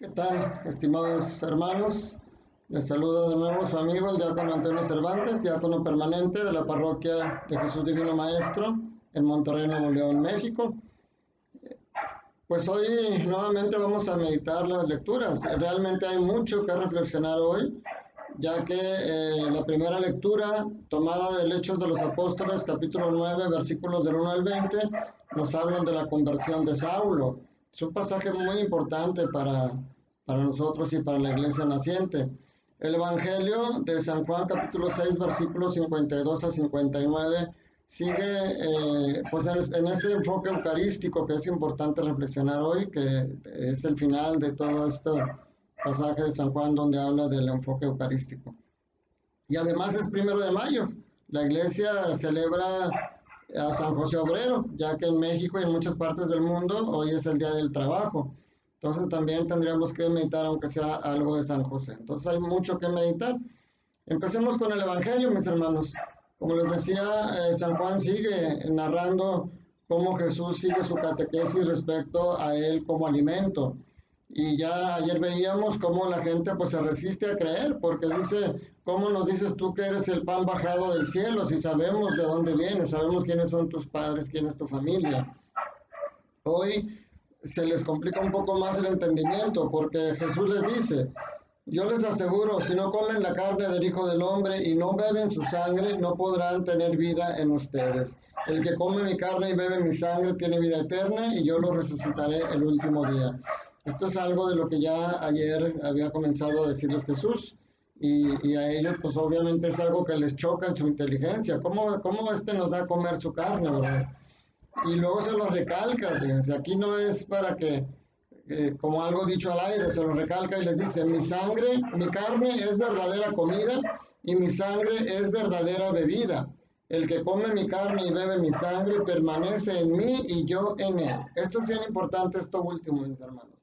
¿Qué tal, estimados hermanos? Les saluda de nuevo su amigo, el diácono Antonio Cervantes, diácono permanente de la parroquia de Jesús Divino Maestro en Monterrey, Nuevo León, México. Pues hoy nuevamente vamos a meditar las lecturas. Realmente hay mucho que reflexionar hoy, ya que la primera lectura, tomada del Hechos de los Apóstoles, capítulo 9, versículos del 1 al 20, nos hablan de la conversión de Saulo. Es un pasaje muy importante para nosotros y para la iglesia naciente. El Evangelio de San Juan, capítulo 6, versículos 52 a 59, sigue pues en ese enfoque eucarístico que es importante reflexionar hoy, que es el final de todo este pasaje de San Juan donde habla del enfoque eucarístico. Y además es 1 de mayo. La iglesia celebra a San José Obrero, ya que en México y en muchas partes del mundo hoy es el Día del Trabajo. Entonces también tendríamos que meditar, aunque sea algo de San José. Entonces hay mucho que meditar. Empecemos con el Evangelio, mis hermanos. Como les decía, San Juan sigue narrando cómo Jesús sigue su catequesis respecto a él como alimento. Y ya ayer veíamos cómo la gente pues se resiste a creer, porque dice, ¿cómo nos dices tú que eres el pan bajado del cielo? Si sabemos de dónde vienes, sabemos quiénes son tus padres, quién es tu familia. Hoy se les complica un poco más el entendimiento, porque Jesús les dice, yo les aseguro, si no comen la carne del Hijo del Hombre y no beben su sangre, no podrán tener vida en ustedes. El que come mi carne y bebe mi sangre tiene vida eterna y yo lo resucitaré el último día. Esto es algo de lo que ya ayer había comenzado a decirles Jesús. Y a ellos, pues obviamente es algo que les choca en su inteligencia. ¿Cómo este nos da a comer su carne, verdad? Y luego se lo recalca, fíjense, aquí no es para que como algo dicho al aire, se lo recalca y les dice, mi sangre, mi carne es verdadera comida y mi sangre es verdadera bebida. El que come mi carne y bebe mi sangre permanece en mí y yo en él. Esto es bien importante, esto último, mis hermanos.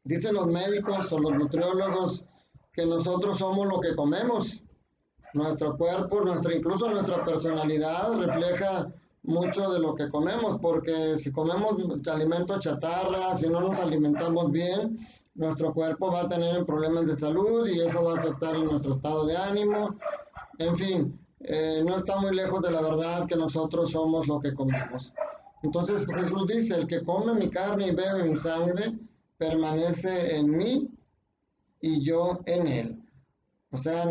Dicen los médicos o los nutriólogos que nosotros somos lo que comemos. Nuestro cuerpo, incluso nuestra personalidad refleja mucho de lo que comemos, porque si comemos alimentos chatarra, si no nos alimentamos bien, nuestro cuerpo va a tener problemas de salud y eso va a afectar en nuestro estado de ánimo. En fin, no está muy lejos de la verdad que nosotros somos lo que comemos. Entonces Jesús dice, el que come mi carne y bebe mi sangre, permanece en mí y yo en él. O sea,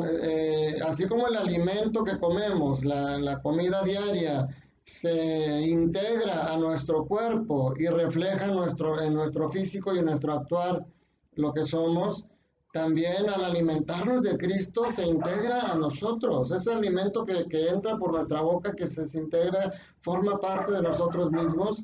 así como el alimento que comemos, la comida diaria, se integra a nuestro cuerpo y refleja en nuestro físico y en nuestro actuar lo que somos, también al alimentarnos de Cristo se integra a nosotros. Ese alimento que entra por nuestra boca, que se integra, forma parte de nosotros mismos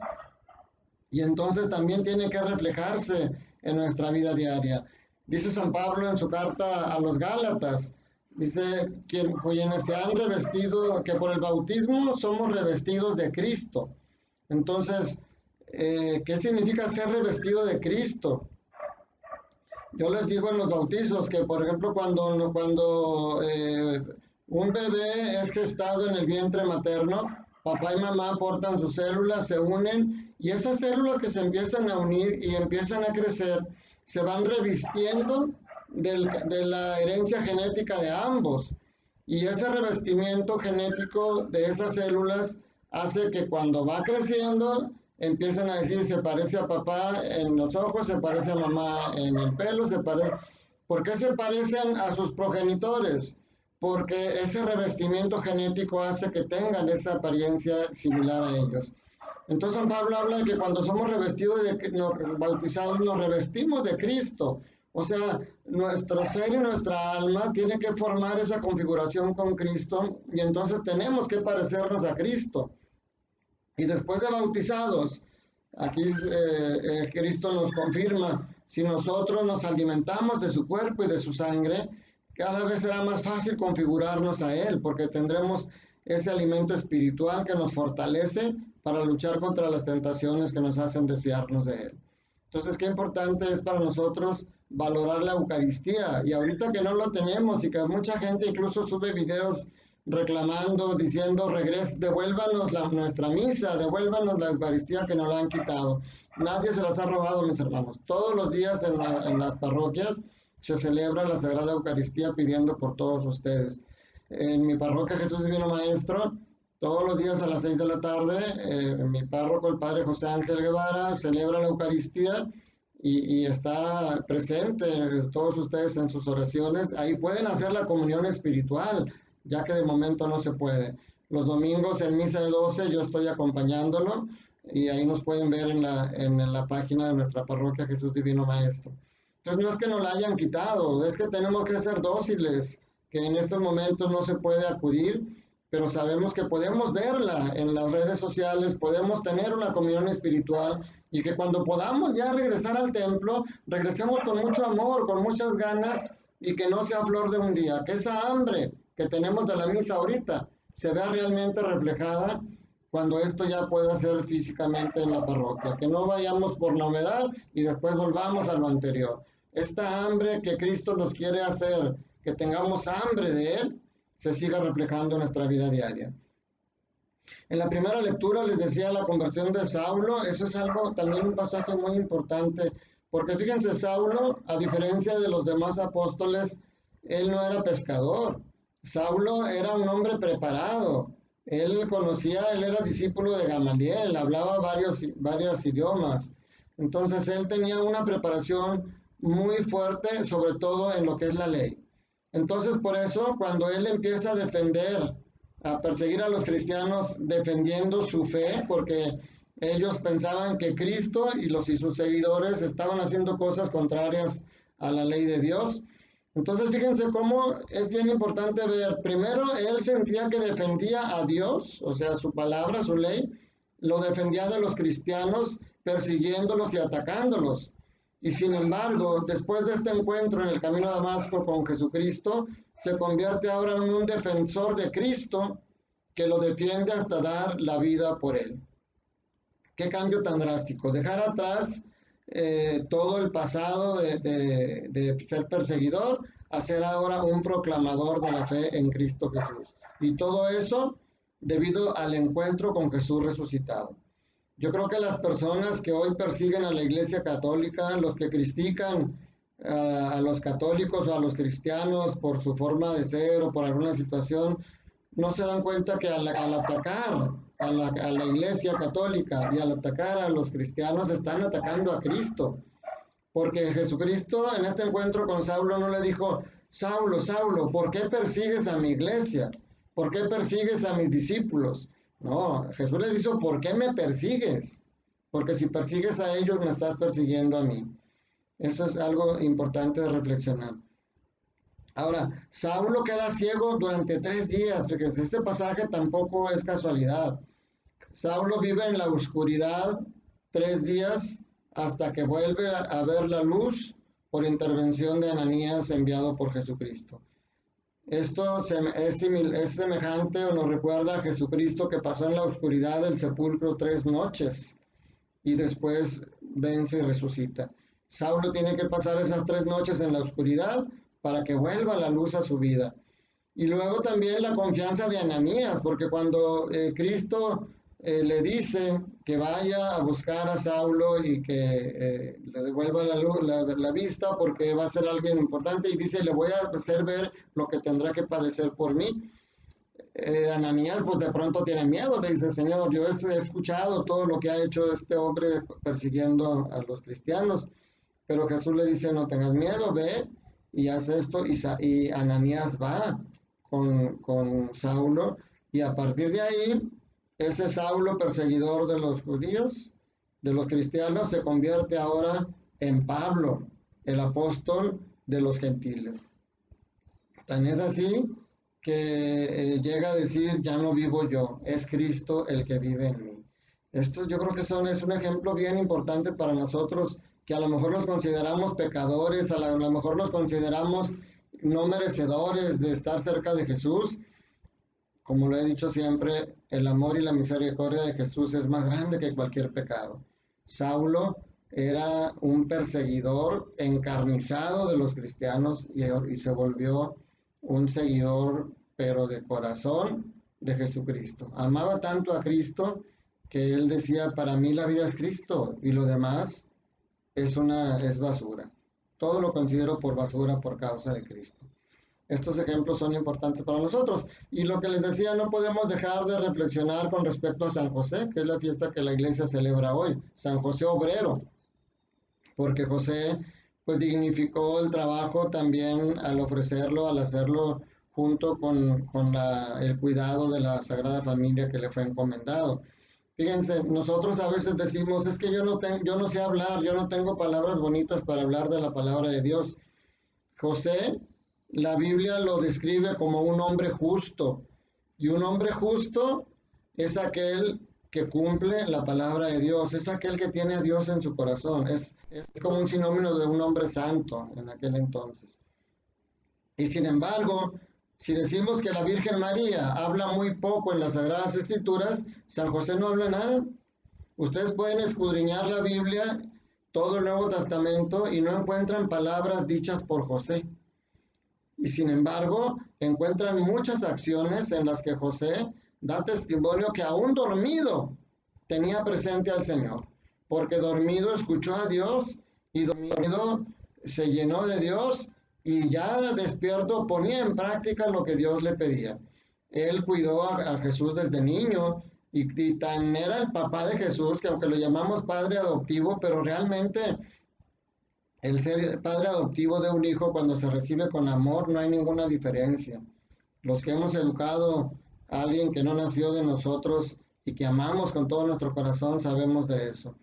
y entonces también tiene que reflejarse en nuestra vida diaria. Dice San Pablo en su carta a los Gálatas, dice quienes se han revestido, que por el bautismo somos revestidos de Cristo. Entonces, ¿qué significa ser revestido de Cristo? Yo les digo en los bautizos que, por ejemplo, cuando un bebé es gestado en el vientre materno, papá y mamá aportan sus células, se unen y esas células que se empiezan a unir y empiezan a crecer, se van revistiendo de la herencia genética de ambos. Y ese revestimiento genético de esas células hace que cuando va creciendo empiezan a decir se parece a papá en los ojos, se parece a mamá en el pelo, se parece... ¿Por qué se parecen a sus progenitores? Porque ese revestimiento genético hace que tengan esa apariencia similar a ellos. Entonces San Pablo habla de que cuando somos bautizados nos revestimos de Cristo. O sea, nuestro ser y nuestra alma tiene que formar esa configuración con Cristo y entonces tenemos que parecernos a Cristo. Y después de bautizados, aquí Cristo nos confirma, si nosotros nos alimentamos de su cuerpo y de su sangre, cada vez será más fácil configurarnos a Él, porque tendremos ese alimento espiritual que nos fortalece para luchar contra las tentaciones que nos hacen desviarnos de Él. Entonces, qué importante es para nosotros valorar la Eucaristía. Y ahorita que no lo tenemos y que mucha gente incluso sube videos reclamando, diciendo, devuélvanos nuestra misa, devuélvanos la Eucaristía que nos la han quitado. Nadie se las ha robado, mis hermanos. Todos los días en las parroquias se celebra la Sagrada Eucaristía pidiendo por todos ustedes. En mi parroquia Jesús Divino Maestro, todos los días a las 6 de la tarde, mi párroco, el padre José Ángel Guevara, celebra la Eucaristía y está presente todos ustedes en sus oraciones. Ahí pueden hacer la comunión espiritual, ya que de momento no se puede. Los domingos en misa de 12 yo estoy acompañándolo y ahí nos pueden ver en la página de nuestra parroquia Jesús Divino Maestro. Entonces no es que nos la hayan quitado, es que tenemos que ser dóciles, que en estos momentos no se puede acudir, pero sabemos que podemos verla en las redes sociales, podemos tener una comunión espiritual y que cuando podamos ya regresar al templo, regresemos con mucho amor, con muchas ganas y que no sea flor de un día, que esa hambre que tenemos de la misa ahorita se vea realmente reflejada cuando esto ya pueda ser físicamente en la parroquia, que no vayamos por novedad y después volvamos a lo anterior. Esta hambre que Cristo nos quiere hacer, que tengamos hambre de Él, se siga reflejando en nuestra vida diaria. En la primera lectura les decía la conversión de Saulo, eso es algo, también un pasaje muy importante, porque fíjense, Saulo, a diferencia de los demás apóstoles, él no era pescador. Saulo era un hombre preparado, él era discípulo de Gamaliel, hablaba varios idiomas, entonces él tenía una preparación muy fuerte, sobre todo en lo que es la ley. Entonces, por eso, cuando él empieza a perseguir a los cristianos defendiendo su fe, porque ellos pensaban que Cristo y sus seguidores estaban haciendo cosas contrarias a la ley de Dios. Entonces, fíjense cómo es bien importante ver, primero, él sentía que defendía a Dios, o sea, su palabra, su ley, lo defendía de los cristianos, persiguiéndolos y atacándolos. Y sin embargo, después de este encuentro en el camino a Damasco con Jesucristo, se convierte ahora en un defensor de Cristo que lo defiende hasta dar la vida por él. Qué cambio tan drástico. Dejar atrás todo el pasado de ser perseguidor a ser ahora un proclamador de la fe en Cristo Jesús. Y todo eso debido al encuentro con Jesús resucitado. Yo creo que las personas que hoy persiguen a la Iglesia Católica, los que critican a los católicos o a los cristianos por su forma de ser o por alguna situación, no se dan cuenta que al atacar a la Iglesia Católica y al atacar a los cristianos están atacando a Cristo. Porque Jesucristo en este encuentro con Saulo no le dijo, Saulo, Saulo, ¿por qué persigues a mi iglesia? ¿Por qué persigues a mis discípulos? No, Jesús les dijo, ¿por qué me persigues? Porque si persigues a ellos, me estás persiguiendo a mí. Eso es algo importante de reflexionar. Ahora, Saulo queda ciego durante 3 días. Fíjense, este pasaje tampoco es casualidad. Saulo vive en la oscuridad 3 días hasta que vuelve a ver la luz por intervención de Ananías enviado por Jesucristo. Esto es semejante o nos recuerda a Jesucristo que pasó en la oscuridad del sepulcro 3 noches y después vence y resucita. Saulo tiene que pasar esas 3 noches en la oscuridad para que vuelva la luz a su vida. Y luego también la confianza de Ananías, porque cuando Cristo le dice que vaya a buscar a Saulo y que le devuelva la vista porque va a ser alguien importante y dice, le voy a hacer ver lo que tendrá que padecer por mí. Ananías pues de pronto tiene miedo, le dice, Señor, yo he escuchado todo lo que ha hecho este hombre persiguiendo a los cristianos, pero Jesús le dice, no tengas miedo, ve y haz esto, y Ananías va con Saulo, y a partir de ahí, ese Saulo perseguidor de los judíos, de los cristianos, se convierte ahora en Pablo, el apóstol de los gentiles. Tan es así que llega a decir, ya no vivo yo, es Cristo el que vive en mí. Esto yo creo que es un ejemplo bien importante para nosotros, que a lo mejor nos consideramos pecadores, a lo mejor nos consideramos no merecedores de estar cerca de Jesús. Como lo he dicho siempre, el amor y la misericordia de Jesús es más grande que cualquier pecado. Saulo era un perseguidor encarnizado de los cristianos y se volvió un seguidor pero de corazón de Jesucristo. Amaba tanto a Cristo que él decía, para mí la vida es Cristo y lo demás es basura. Todo lo considero por basura por causa de Cristo. Estos ejemplos son importantes para nosotros. Y lo que les decía, no podemos dejar de reflexionar con respecto a San José, que es la fiesta que la iglesia celebra hoy, San José Obrero, porque José pues dignificó el trabajo también al ofrecerlo, al hacerlo junto con el cuidado de la Sagrada Familia que le fue encomendado. Fíjense, nosotros a veces decimos, es que yo no sé hablar, yo no tengo palabras bonitas para hablar de la palabra de Dios. José, la Biblia lo describe como un hombre justo, y un hombre justo es aquel que cumple la palabra de Dios, es aquel que tiene a Dios en su corazón, es como un sinónimo de un hombre santo en aquel entonces. Y sin embargo, si decimos que la Virgen María habla muy poco en las Sagradas Escrituras, San José no habla nada. Ustedes pueden escudriñar la Biblia, todo el Nuevo Testamento, y no encuentran palabras dichas por José. Y sin embargo, encuentran muchas acciones en las que José da testimonio que aún dormido tenía presente al Señor, porque dormido escuchó a Dios y dormido se llenó de Dios y ya despierto ponía en práctica lo que Dios le pedía. Él cuidó a Jesús desde niño y tan era el papá de Jesús que aunque lo llamamos padre adoptivo, pero realmente el ser padre adoptivo de un hijo cuando se recibe con amor no hay ninguna diferencia. Los que hemos educado a alguien que no nació de nosotros y que amamos con todo nuestro corazón sabemos de eso.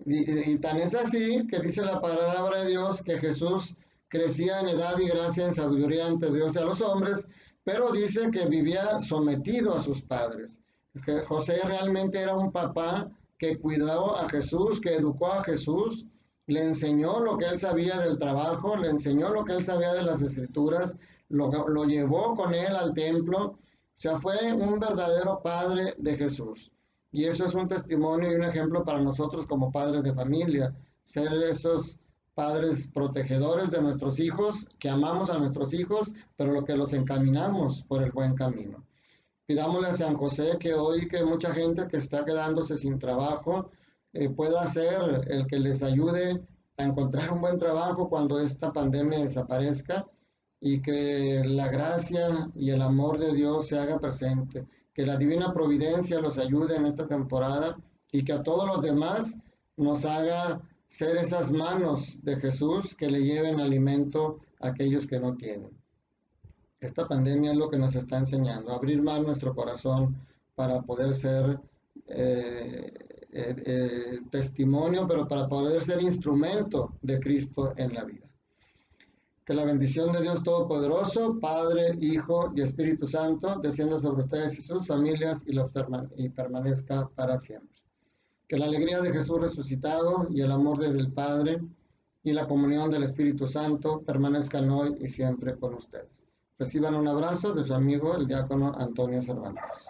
Y tan es así que dice la palabra de Dios que Jesús crecía en edad y gracia, en sabiduría ante Dios y a los hombres, pero dice que vivía sometido a sus padres. Que José realmente era un papá que cuidó a Jesús, que educó a Jesús, le enseñó lo que él sabía del trabajo, le enseñó lo que él sabía de las escrituras, lo llevó con él al templo, o sea, fue un verdadero padre de Jesús. Y eso es un testimonio y un ejemplo para nosotros como padres de familia, ser esos padres protegedores de nuestros hijos, que amamos a nuestros hijos, pero lo que los encaminamos por el buen camino. Pidámosle a San José que hoy que mucha gente que está quedándose sin trabajo pueda ser el que les ayude a encontrar un buen trabajo cuando esta pandemia desaparezca y que la gracia y el amor de Dios se haga presente, que la divina providencia los ayude en esta temporada y que a todos los demás nos haga ser esas manos de Jesús que le lleven alimento a aquellos que no tienen. Esta pandemia es lo que nos está enseñando, abrir más nuestro corazón para poder ser testimonio, pero para poder ser instrumento de Cristo en la vida. Que la bendición de Dios Todopoderoso, Padre, Hijo y Espíritu Santo, descienda sobre ustedes y sus familias y permanezca para siempre. Que la alegría de Jesús resucitado y el amor del Padre y la comunión del Espíritu Santo permanezcan hoy y siempre con ustedes. Reciban un abrazo de su amigo el diácono Antonio Cervantes.